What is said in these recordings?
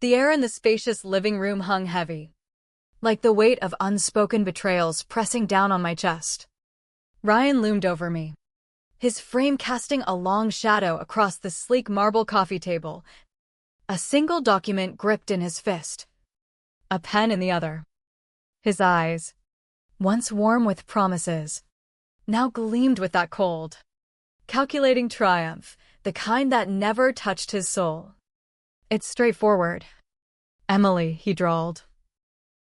The air in the spacious living room hung heavy, like the weight of unspoken betrayals pressing down on my chest. Ryan loomed over me, his frame casting a long shadow across the sleek marble coffee table, a single document gripped in his fist, a pen in the other. His eyes, once warm with promises, now gleamed with that cold, calculating triumph, the kind that never touched his soul. "It's straightforward, Emily," he drawled,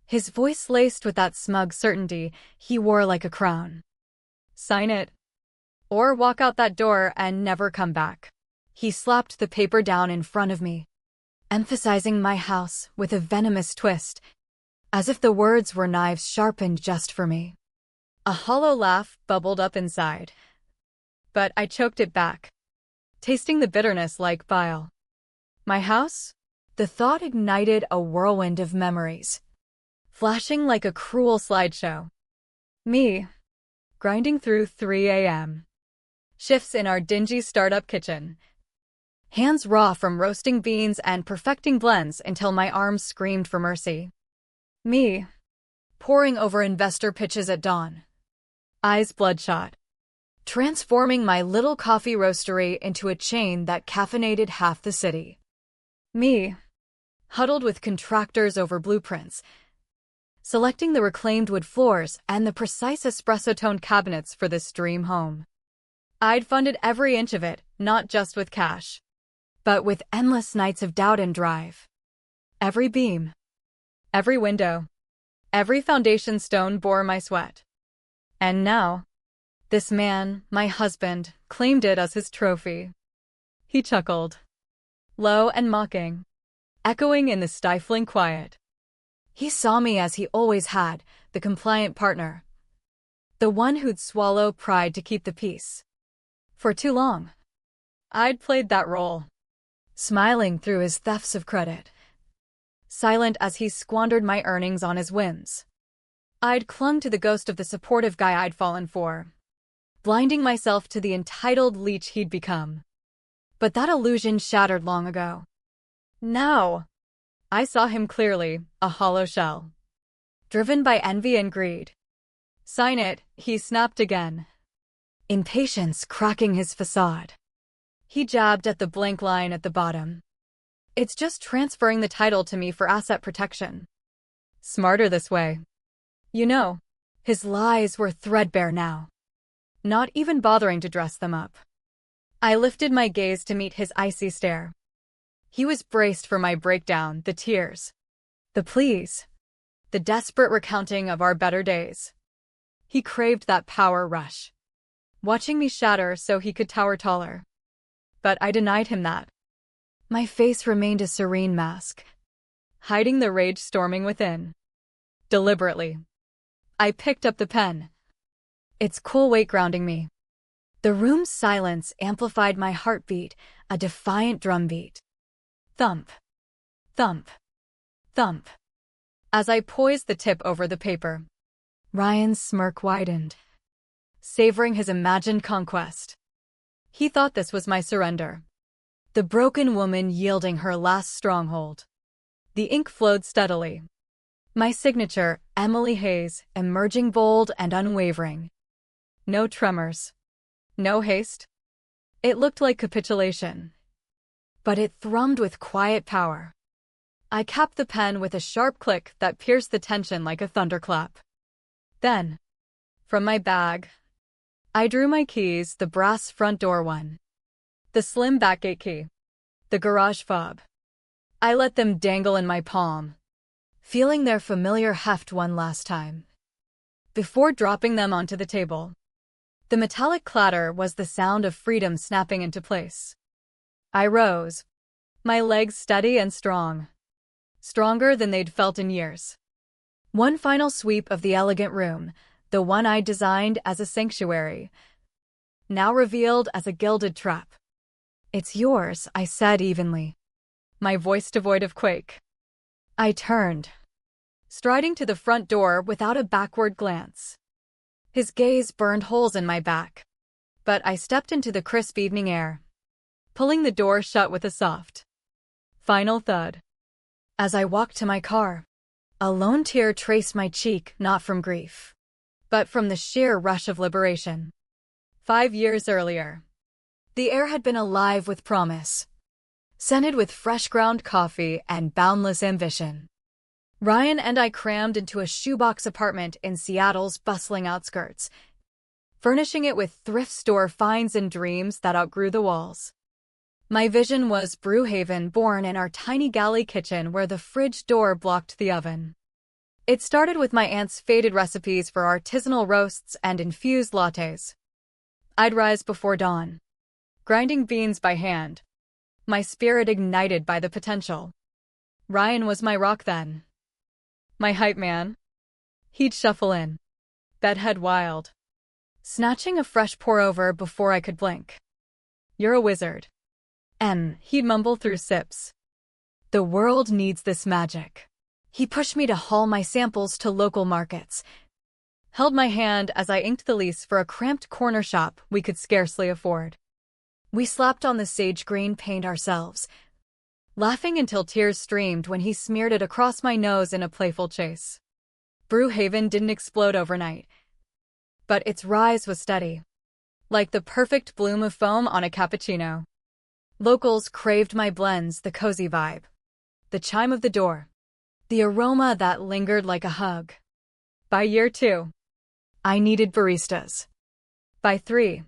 his voice laced with that smug certainty he wore like a crown. "Sign it, or walk out that door and never come back." He slapped the paper down in front of me, emphasizing my house with a venomous twist, as if the words were knives sharpened just for me. A hollow laugh bubbled up inside, but I choked it back, tasting the bitterness like bile. My house? The thought ignited a whirlwind of memories, flashing like a cruel slideshow. Me, grinding through 3 a.m. shifts in our dingy startup kitchen, hands raw from roasting beans and perfecting blends until my arms screamed for mercy. Me, poring over investor pitches at dawn, eyes bloodshot, transforming my little coffee roastery into a chain that caffeinated half the city. Me, huddled with contractors over blueprints, selecting the reclaimed wood floors and the precise espresso-toned cabinets for this dream home. I'd funded every inch of it, not just with cash, but with endless nights of doubt and drive. Every beam, every window, every foundation stone bore my sweat. And now, this man, my husband, claimed it as his trophy. He chuckled, low and mocking, echoing in the stifling quiet. He saw me as he always had, the compliant partner, the one who'd swallow pride to keep the peace. For too long, I'd played that role, smiling through his thefts of credit, silent as he squandered my earnings on his whims. I'd clung to the ghost of the supportive guy I'd fallen for, blinding myself to the entitled leech he'd become. But that illusion shattered long ago. Now, I saw him clearly, a hollow shell, driven by envy and greed. "Sign it," he snapped again, impatience cracking his facade. He jabbed at the blank line at the bottom. "It's just transferring the title to me for asset protection. Smarter this way." You know, his lies were threadbare now, not even bothering to dress them up. I lifted my gaze to meet his icy stare. He was braced for my breakdown, the tears, the pleas, the desperate recounting of our better days. He craved that power rush, watching me shatter so he could tower taller. But I denied him that. My face remained a serene mask, hiding the rage storming within. Deliberately, I picked up the pen, its cool weight grounding me. The room's silence amplified my heartbeat, a defiant drumbeat. Thump, thump, thump. As I poised the tip over the paper, Ryan's smirk widened, savoring his imagined conquest. He thought this was my surrender, the broken woman yielding her last stronghold. The ink flowed steadily, my signature, Emily Hayes, emerging bold and unwavering. No tremors, no haste. It looked like capitulation, but it thrummed with quiet power. I capped the pen with a sharp click that pierced the tension like a thunderclap. Then, from my bag, I drew my keys, the brass front door one, the slim backgate key, the garage fob. I let them dangle in my palm, feeling their familiar heft one last time, before dropping them onto the table. The metallic clatter was the sound of freedom snapping into place. I rose, my legs steady and strong, stronger than they'd felt in years. One final sweep of the elegant room, the one I designed as a sanctuary, now revealed as a gilded trap. "It's yours," I said evenly, my voice devoid of quake. I turned, striding to the front door without a backward glance. His gaze burned holes in my back, but I stepped into the crisp evening air, pulling the door shut with a soft, final thud. As I walked to my car, a lone tear traced my cheek, not from grief, but from the sheer rush of liberation. 5 years earlier, the air had been alive with promise, scented with fresh ground coffee and boundless ambition. Ryan and I crammed into a shoebox apartment in Seattle's bustling outskirts, furnishing it with thrift store finds and dreams that outgrew the walls. My vision was Brewhaven born in our tiny galley kitchen where the fridge door blocked the oven. It started with my aunt's faded recipes for artisanal roasts and infused lattes. I'd rise before dawn, grinding beans by hand, my spirit ignited by the potential. Ryan was my rock then. My hype man. He'd shuffle in, bedhead wild, snatching a fresh pour-over before I could blink. "You're a wizard." And he'd mumble through sips. "The world needs this magic." He pushed me to haul my samples to local markets, held my hand as I inked the lease for a cramped corner shop we could scarcely afford. We slapped on the sage green paint ourselves, laughing until tears streamed when he smeared it across my nose in a playful chase. Brewhaven didn't explode overnight, but its rise was steady, like the perfect bloom of foam on a cappuccino. Locals craved my blends, the cozy vibe, the chime of the door, the aroma that lingered like a hug. By year 2, I needed baristas. By 3,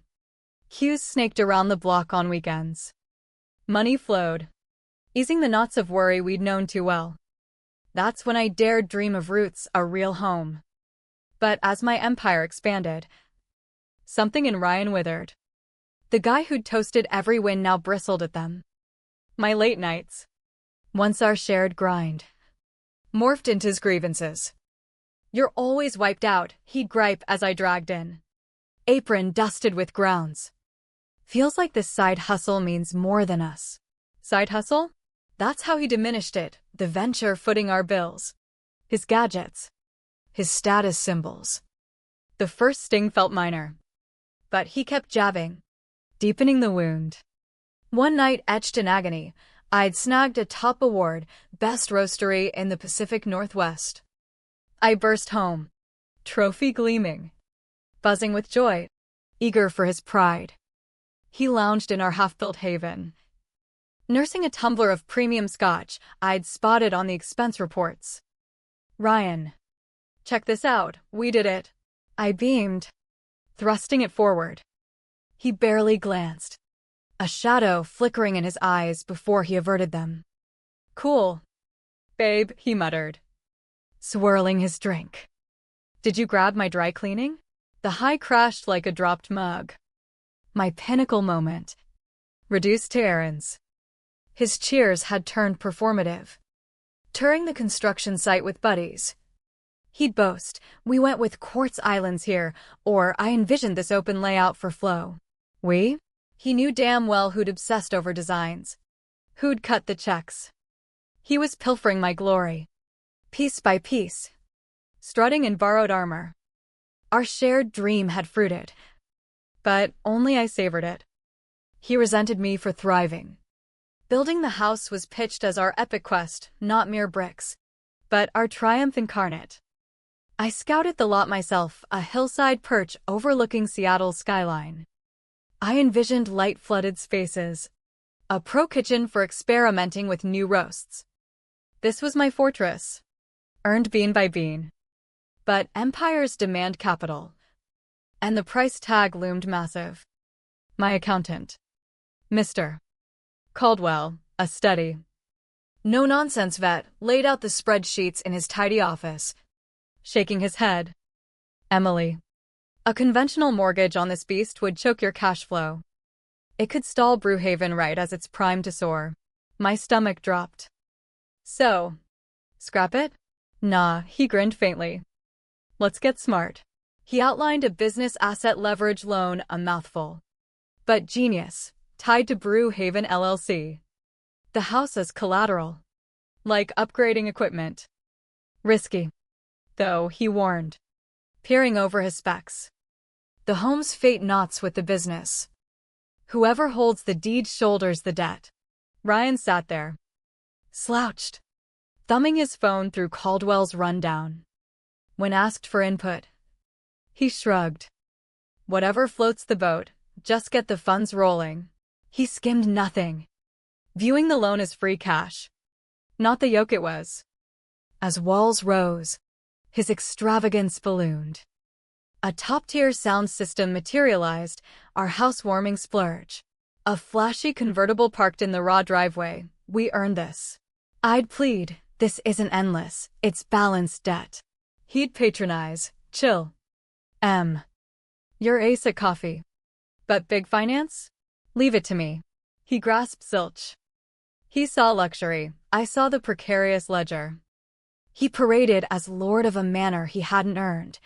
queues snaked around the block on weekends. Money flowed, easing the knots of worry we'd known too well. That's when I dared dream of roots, a real home. But as my empire expanded, something in Ryan withered. The guy who'd toasted every win now bristled at them. My late nights, once our shared grind, morphed into his grievances. "You're always wiped out," he'd gripe as I dragged in, apron dusted with grounds. "Feels like this side hustle means more than us." Side hustle? That's how he diminished it, the venture footing our bills. His gadgets, his status symbols. The first sting felt minor, but he kept jabbing, deepening the wound. One night, etched in agony, I'd snagged a top award, best roastery in the Pacific Northwest. I burst home, trophy gleaming, buzzing with joy, eager for his pride. He lounged in our half-built haven, nursing a tumbler of premium scotch I'd spotted on the expense reports. "Ryan, check this out, we did it." I beamed, thrusting it forward. He barely glanced, a shadow flickering in his eyes before he averted them. "Cool, babe," he muttered, swirling his drink. "Did you grab my dry cleaning?" The high crashed like a dropped mug. My pinnacle moment, reduced to errands. His cheers had turned performative, touring the construction site with buddies. He'd boast, "We went with quartz islands here," or "I envisioned this open layout for flow." We? He knew damn well who'd obsessed over designs, who'd cut the checks. He was pilfering my glory, piece by piece, strutting in borrowed armor. Our shared dream had fruited, but only I savored it. He resented me for thriving. Building the house was pitched as our epic quest, not mere bricks, but our triumph incarnate. I scouted the lot myself, a hillside perch overlooking Seattle's skyline. I envisioned light-flooded spaces, a pro-kitchen for experimenting with new roasts. This was my fortress, earned bean by bean. But empires demand capital, and the price tag loomed massive. My accountant, Mr. Caldwell, a steady, no-nonsense vet, laid out the spreadsheets in his tidy office, shaking his head. "Emily, a conventional mortgage on this beast would choke your cash flow. It could stall Brewhaven right as it's primed to soar." My stomach dropped. "So, scrap it?" "Nah," he grinned faintly. "Let's get smart." He outlined a business asset leverage loan, a mouthful, but genius, tied to Brewhaven LLC. The house as collateral, like upgrading equipment. Risky, though, he warned, peering over his specs. "The home's fate knots with the business. Whoever holds the deed shoulders the debt." Ryan sat there, slouched, thumbing his phone through Caldwell's rundown. When asked for input, he shrugged. Whatever floats the boat, just get the funds rolling. He skimmed nothing, viewing the loan as free cash, not the yoke it was. As walls rose, his extravagance ballooned. A top-tier sound system materialized, our housewarming splurge. A flashy convertible parked in the raw driveway. We earned this. I'd plead, this isn't endless, it's balanced debt. He'd patronize, chill. You're ace at coffee. But big finance? Leave it to me. He grasped zilch. He saw luxury, I saw the precarious ledger. He paraded as lord of a manor he hadn't earned,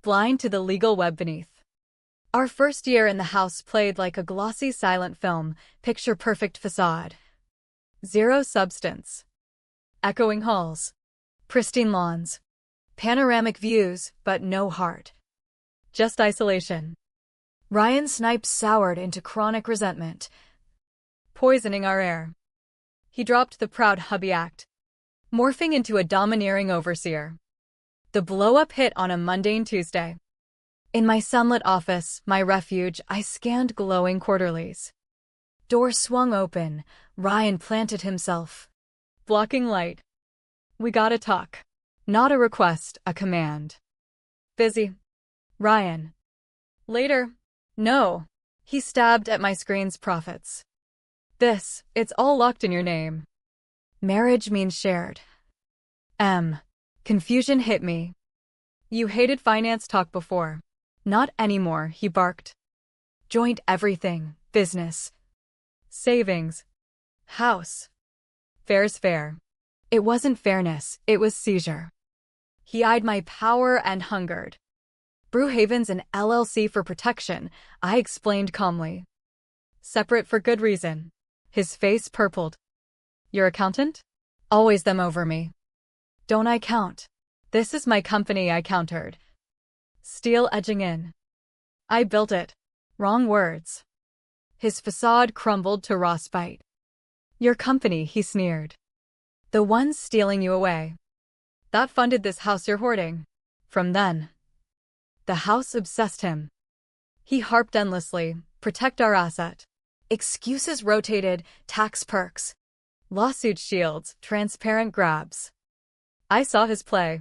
blind to the legal web beneath. Our first year in the house played like a glossy silent film, picture-perfect facade. Zero substance. Echoing halls. Pristine lawns. Panoramic views, but no heart. Just isolation. Ryan Snipes soured into chronic resentment, poisoning our air. He dropped the proud hubby act, morphing into a domineering overseer. The blow-up hit on a mundane Tuesday. In my sunlit office, my refuge, I scanned glowing quarterlies. Door swung open. Ryan planted himself, blocking light. We gotta talk. Not a request, a command. Busy. Ryan. Later. No. He stabbed at my screen's profits. It's all locked in your name. Marriage means shared. Confusion hit me. You hated finance talk before. Not anymore, he barked. Joint everything, business. Savings. House. Fair's fair. It wasn't fairness, it was seizure. He eyed my power and hungered. Brewhaven's an LLC for protection, I explained calmly. Separate for good reason. His face purpled. Your accountant? Always them over me. Don't I count? This is my company, I countered. Steel edging in. I built it. Wrong words. His facade crumbled to raw spite. Your company, he sneered. The ones stealing you away. That funded this house you're hoarding. From then. The house obsessed him. He harped endlessly, protect our asset. Excuses rotated, tax perks. Lawsuit shields, transparent grabs. I saw his play.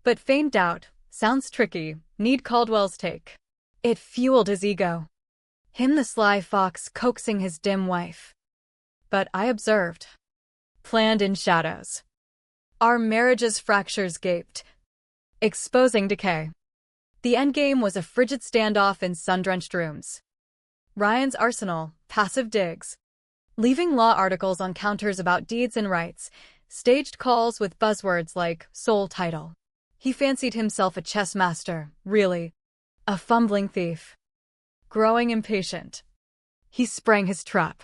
But feigned doubt, sounds tricky, need Caldwell's take. It fueled his ego. Him the sly fox coaxing his dim wife. But I observed. Planned in shadows. Our marriage's fractures gaped, exposing decay. The endgame was a frigid standoff in sun-drenched rooms. Ryan's arsenal, passive digs. Leaving law articles on counters about deeds and rights, staged calls with buzzwords like sole title. He fancied himself a chess master, really. A fumbling thief. Growing impatient. He sprang his trap.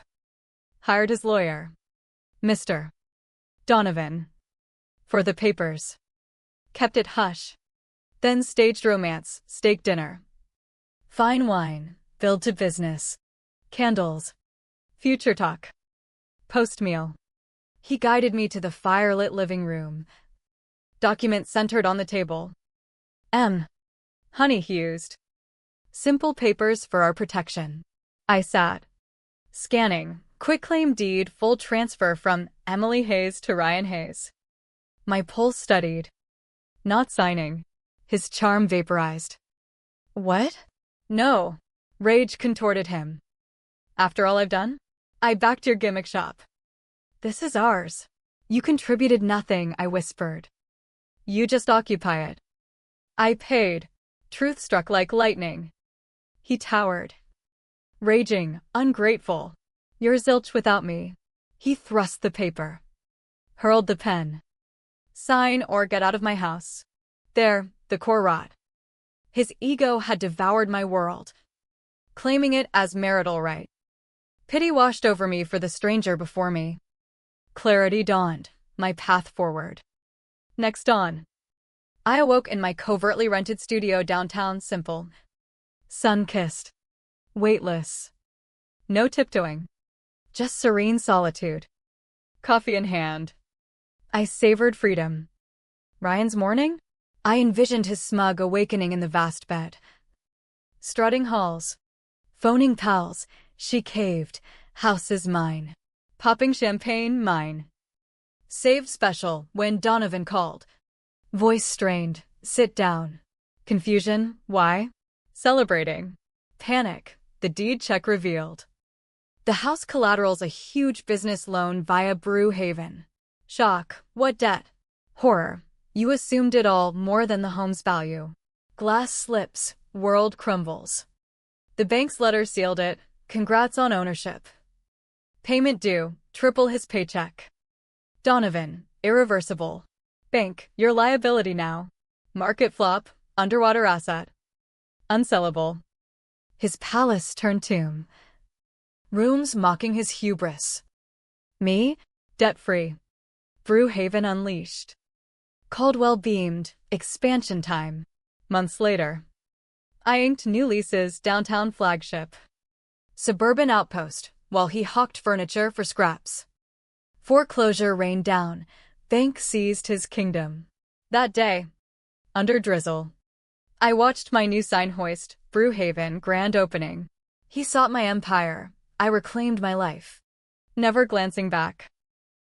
Hired his lawyer. Mr. Donovan. For the papers. Kept it hush. Then staged romance, steak dinner. Fine wine, billed to business. Candles. Future talk. Post-meal. He guided me to the fire-lit living room. Document centered on the table. Honey, he used. Simple papers for our protection. I sat. Scanning. Quitclaim deed, full transfer from Emily Hayes to Ryan Hayes. My pulse steadied. Not signing. His charm vaporized. What? No. Rage contorted him. After all I've done? I backed your gimmick shop. This is ours. You contributed nothing, I whispered. You just occupy it. I paid. Truth struck like lightning. He towered. Raging, ungrateful. You're zilch without me. He thrust the paper. Hurled the pen. Sign or get out of my house. There, the core rot. His ego had devoured my world, claiming it as marital right. Pity washed over me for the stranger before me. Clarity dawned, my path forward. Next dawn. I awoke in my covertly rented studio downtown, simple. Sun-kissed. Weightless. No tiptoeing. Just serene solitude. Coffee in hand. I savored freedom. Ryan's morning? I envisioned his smug awakening in the vast bed. Strutting halls. Phoning pals. She caved. House is mine. Popping champagne, mine. Saved special when Donovan called. Voice strained. Sit down. Confusion. Why? Celebrating. Panic. The deed check revealed. The house collateral's a huge business loan via Brew Haven. Shock. What debt? Horror. You assumed it all more than the home's value. Glass slips. World crumbles. The bank's letter sealed it. Congrats on ownership. Payment due. Triple his paycheck. Donovan. Irreversible. Bank. Your liability now. Market flop. Underwater asset. Unsellable. His palace turned tomb. Rooms mocking his hubris. Me? Debt-free. Brew Haven unleashed. Caldwell beamed. Expansion time. Months later. I inked new leases, downtown flagship. Suburban outpost, while he hawked furniture for scraps. Foreclosure rained down. Bank seized his kingdom. That day, under drizzle, I watched my new sign hoist, Brew Haven, grand opening. He sought my empire. I reclaimed my life. Never glancing back.